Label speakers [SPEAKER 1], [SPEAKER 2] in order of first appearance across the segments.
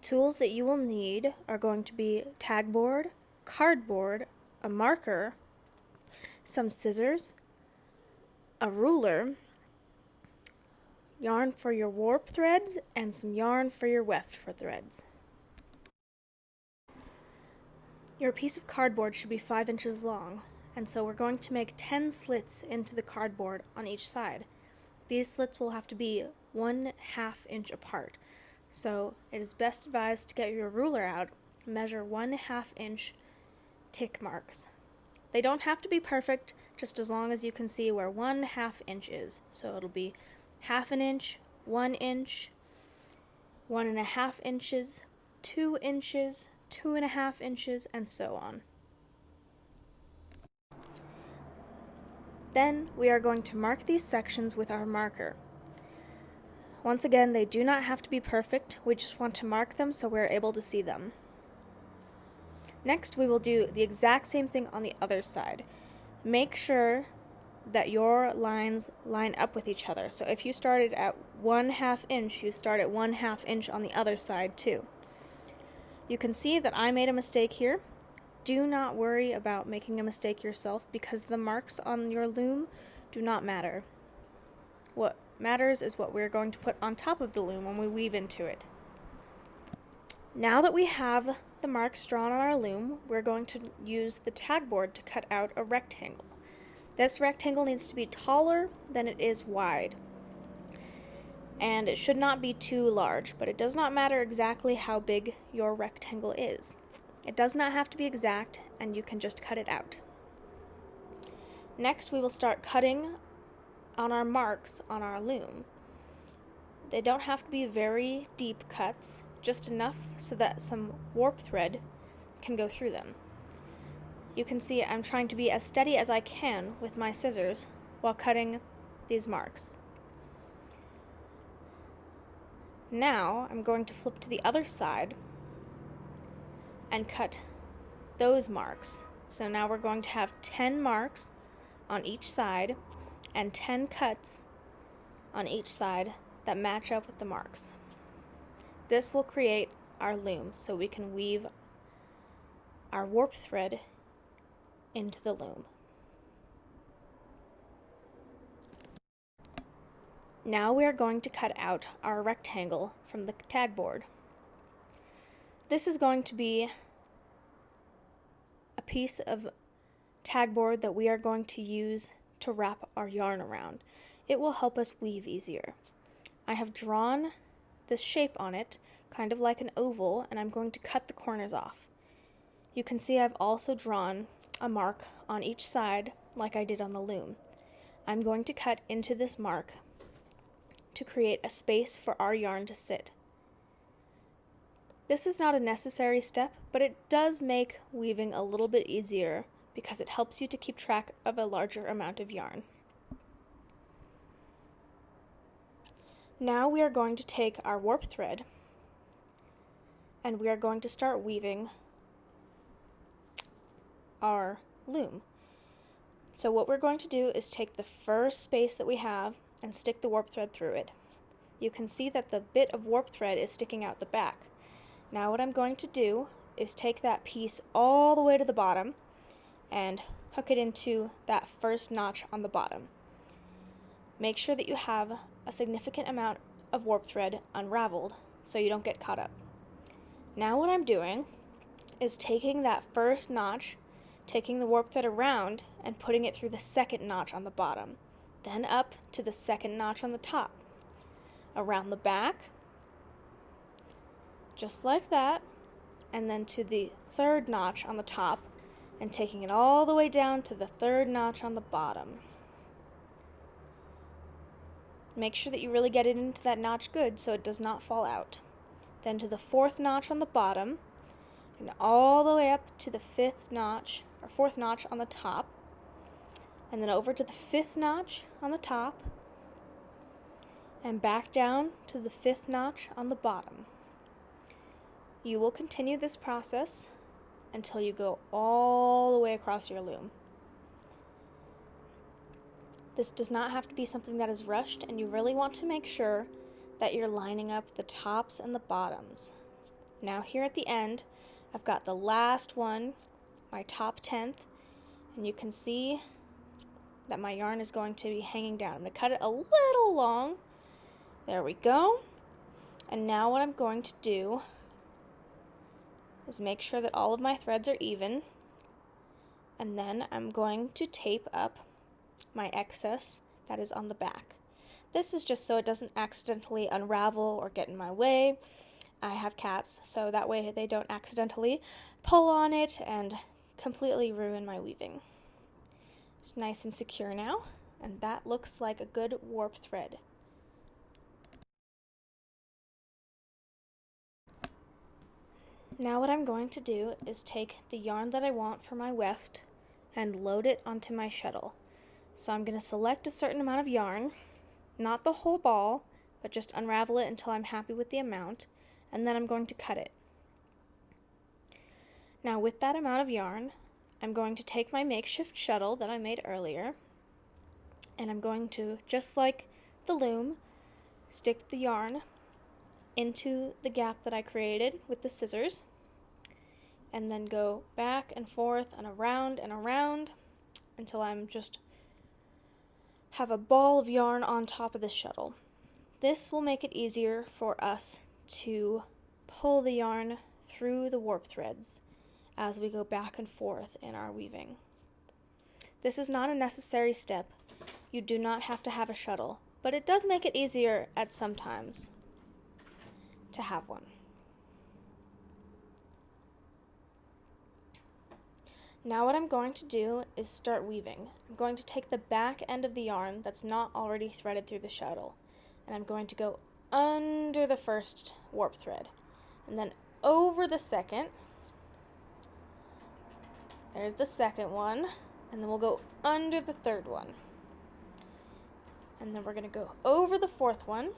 [SPEAKER 1] Tools that you will need are going to be tag board, cardboard, a marker, some scissors, a ruler, yarn for your warp threads, and some yarn for your weft for threads. Your piece of cardboard should be 5 inches long, and so we're going to make 10 slits into the cardboard on each side. These slits will have to be 1/2 inch apart, so it is best advised to get your ruler out and measure 1/2 inch tick marks. They don't have to be perfect, just as long as you can see where 1/2 inch is. So it'll be 1/2 inch, 1 inch, 1.5 inches, 2 inches, 2.5 inches, and so on. Then we are going to mark these sections with our marker. Once again, they do not have to be perfect, we just want to mark them so we're able to see them. Next, we will do the exact same thing on the other side. Make sure that your lines line up with each other. So if you started at 1/2 inch, you start at 1/2 inch on the other side too. You can see that I made a mistake here. Do not worry about making a mistake yourself because the marks on your loom do not matter. What matters is what we're going to put on top of the loom when we weave into it. Now that we have the marks drawn on our loom, we're going to use the tag board to cut out a rectangle. This rectangle needs to be taller than it is wide. And it should not be too large, but it does not matter exactly how big your rectangle is. It does not have to be exact, and you can just cut it out. Next, we will start cutting on our marks on our loom. They don't have to be very deep cuts, just enough so that some warp thread can go through them. You can see I'm trying to be as steady as I can with my scissors while cutting these marks. Now I'm going to flip to the other side and cut those marks. So now we're going to have 10 marks on each side and 10 cuts on each side that match up with the marks. This will create our loom so we can weave our warp thread into the loom. Now we are going to cut out our rectangle from the tag board. This is going to be a piece of tag board that we are going to use to wrap our yarn around. It will help us weave easier. I have drawn this shape on it, kind of like an oval, and I'm going to cut the corners off. You can see I've also drawn a mark on each side like I did on the loom. I'm going to cut into this mark to create a space for our yarn to sit. This is not a necessary step, but it does make weaving a little bit easier because it helps you to keep track of a larger amount of yarn. Now we are going to take our warp thread and we are going to start weaving our loom. So what we're going to do is take the first space that we have and stick the warp thread through it. You can see that the bit of warp thread is sticking out the back. Now what I'm going to do is take that piece all the way to the bottom and hook it into that first notch on the bottom. Make sure that you have a significant amount of warp thread unraveled so you don't get caught up. Now what I'm doing is taking that first notch, taking the warp thread around and putting it through the second notch on the bottom, then up to the second notch on the top, around the back, just like that, and then to the third notch on the top and taking it all the way down to the third notch on the bottom. Make sure that you really get it into that notch good so it does not fall out. Then to the fourth notch on the bottom and all the way up to the fifth notch or fourth notch on the top, and then over to the fifth notch on the top and back down to the fifth notch on the bottom. You will continue this process until you go all the way across your loom. This does not have to be something that is rushed, and you really want to make sure that you're lining up the tops and the bottoms. Now here at the end, I've got the last one, my top 10th, and you can see that my yarn is going to be hanging down. I'm going to cut it a little long. There we go. And now what I'm going to do is make sure that all of my threads are even, and then I'm going to tape up my excess that is on the back. This is just so it doesn't accidentally unravel or get in my way. I have cats, so that way they don't accidentally pull on it and completely ruin my weaving. It's nice and secure now, and that looks like a good warp thread. Now what I'm going to do is take the yarn that I want for my weft and load it onto my shuttle. So I'm going to select a certain amount of yarn, not the whole ball, but just unravel it until I'm happy with the amount, and then I'm going to cut it. Now with that amount of yarn, I'm going to take my makeshift shuttle that I made earlier, and I'm going to, just like the loom, stick the yarn into the gap that I created with the scissors, and then go back and forth and around until I'm just have a ball of yarn on top of the shuttle. This will make it easier for us to pull the yarn through the warp threads as we go back and forth in our weaving. This is not a necessary step. You do not have to have a shuttle, but it does make it easier at some times to have one. Now what I'm going to do is start weaving. I'm going to take the back end of the yarn that's not already threaded through the shuttle, and I'm going to go under the first warp thread, and then over the second. There's the second one, and then we'll go under the third one. And then we're going to go over the fourth one,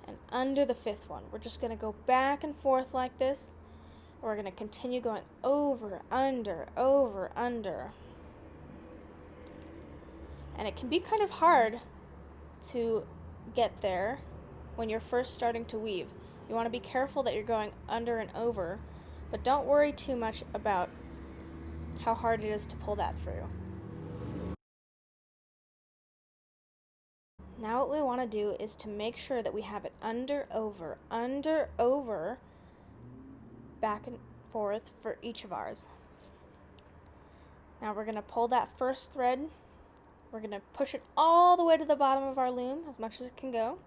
[SPEAKER 1] and under the fifth one. We're just going to go back and forth like this. We're going to continue going over, under. And it can be kind of hard to get there when you're first starting to weave. You want to be careful that you're going under and over, but don't worry too much about how hard it is to pull that through. Now what we want to do is to make sure that we have it under, over, back and forth for each of ours. Now we're going to pull that first thread. We're going to push it all the way to the bottom of our loom, as much as it can go.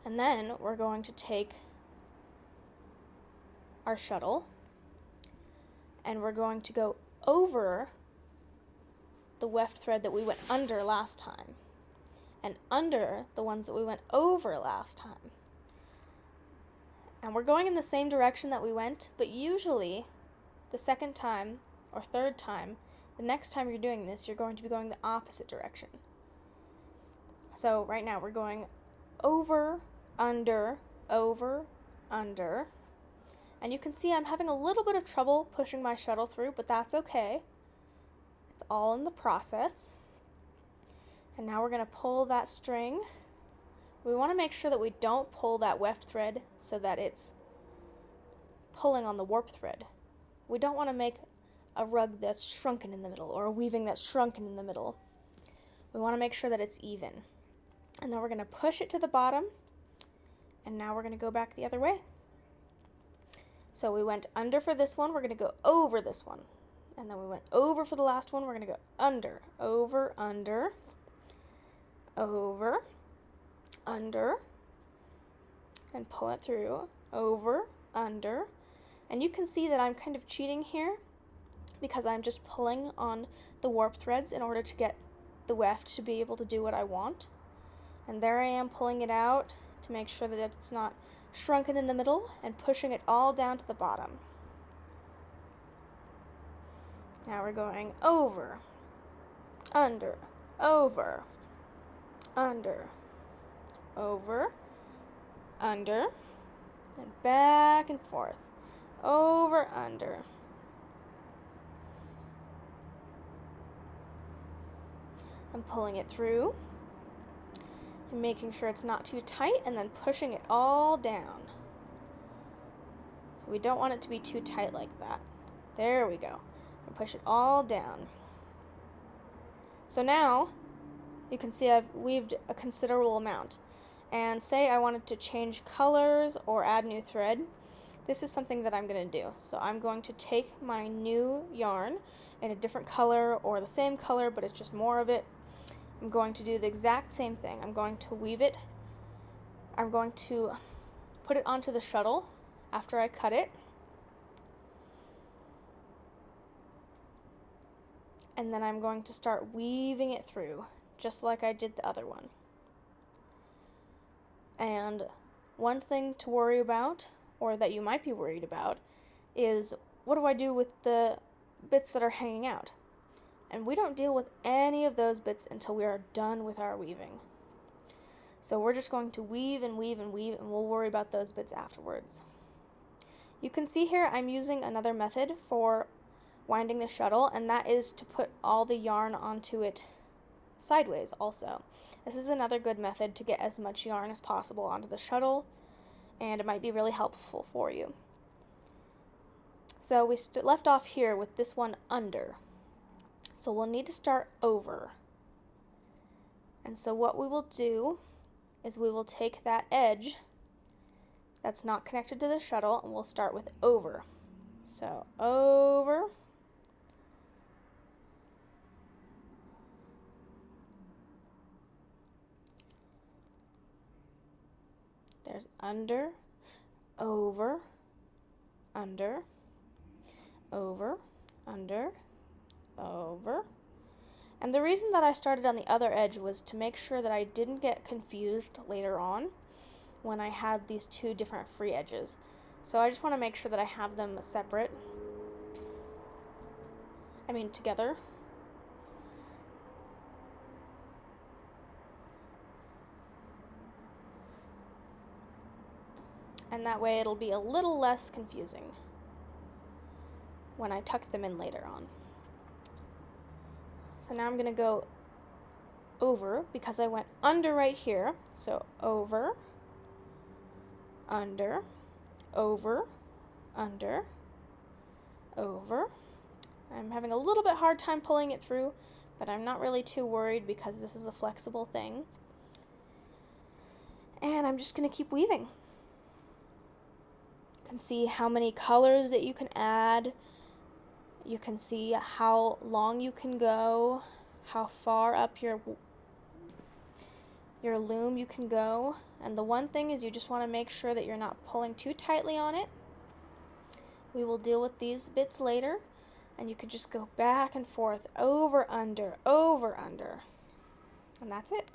[SPEAKER 1] And then we're going to take our shuttle, and we're going to go over the weft thread that we went under last time, and under the ones that we went over last time. And we're going in the same direction that we went, but usually the second time or third time, the next time you're doing this, you're going to be going the opposite direction. So right now we're going over, under, and you can see I'm having a little bit of trouble pushing my shuttle through, but that's okay. It's all in the process. And now we're going to pull that string. We want to make sure that we don't pull that weft thread so that it's pulling on the warp thread. We don't want to make a rug that's shrunken in the middle or a weaving that's shrunken in the middle. We want to make sure that it's even. And then we're going to push it to the bottom, and now we're going to go back the other way. So we went under for this one, we're going to go over this one. And then we went over for the last one, we're going to go under, over, under, and pull it through, over, under. And you can see that I'm kind of cheating here because I'm just pulling on the warp threads in order to get the weft to be able to do what I want. And there I am pulling it out to make sure that it's not shrunken in the middle and pushing it all down to the bottom. Now we're going over, under, over, and back and forth, over, under. I'm pulling it through and making sure it's not too tight, and then pushing it all down. We don't want it to be too tight like that. There we go. And push it all down. So now you can see I've weaved a considerable amount. And say I wanted to change colors or add new thread. This is something that I'm going to do. So I'm going to take my new yarn in a different color or the same color, but it's just more of it. I'm going to do the exact same thing. I'm going to weave it. I'm going to put it onto the shuttle after I cut it. And then I'm going to start weaving it through, just like I did the other one. And one thing to worry about, or that you might be worried about, is what do I do with the bits that are hanging out? And we don't deal with any of those bits until we are done with our weaving. So we're just going to weave and weave and weave, and we'll worry about those bits afterwards. You can see here I'm using another method for winding the shuttle, and that is to put all the yarn onto it sideways also. This is another good method to get as much yarn as possible onto the shuttle, and it might be really helpful for you. So we left off here with this one under. So we'll need to start over. And so what we will do is we will take that edge that's not connected to the shuttle, and we'll start with over. So over. There's under, over, under, over, under, over. And the reason that I started on the other edge was to make sure that I didn't get confused later on when I had these two different free edges. So I just want to make sure that I have them separate. Together. And that way it'll be a little less confusing when I tuck them in later on. So now I'm going to go over because I went under right here. So over, under, over, under, over. I'm having a little bit hard time pulling it through, but I'm not really too worried because this is a flexible thing. And I'm just going to keep weaving. You can see how many colors that you can add. You can see how long you can go, how far up your loom you can go. And the one thing is you just want to make sure that you're not pulling too tightly on it. We will deal with these bits later, and you can just go back and forth, over, under, and that's it.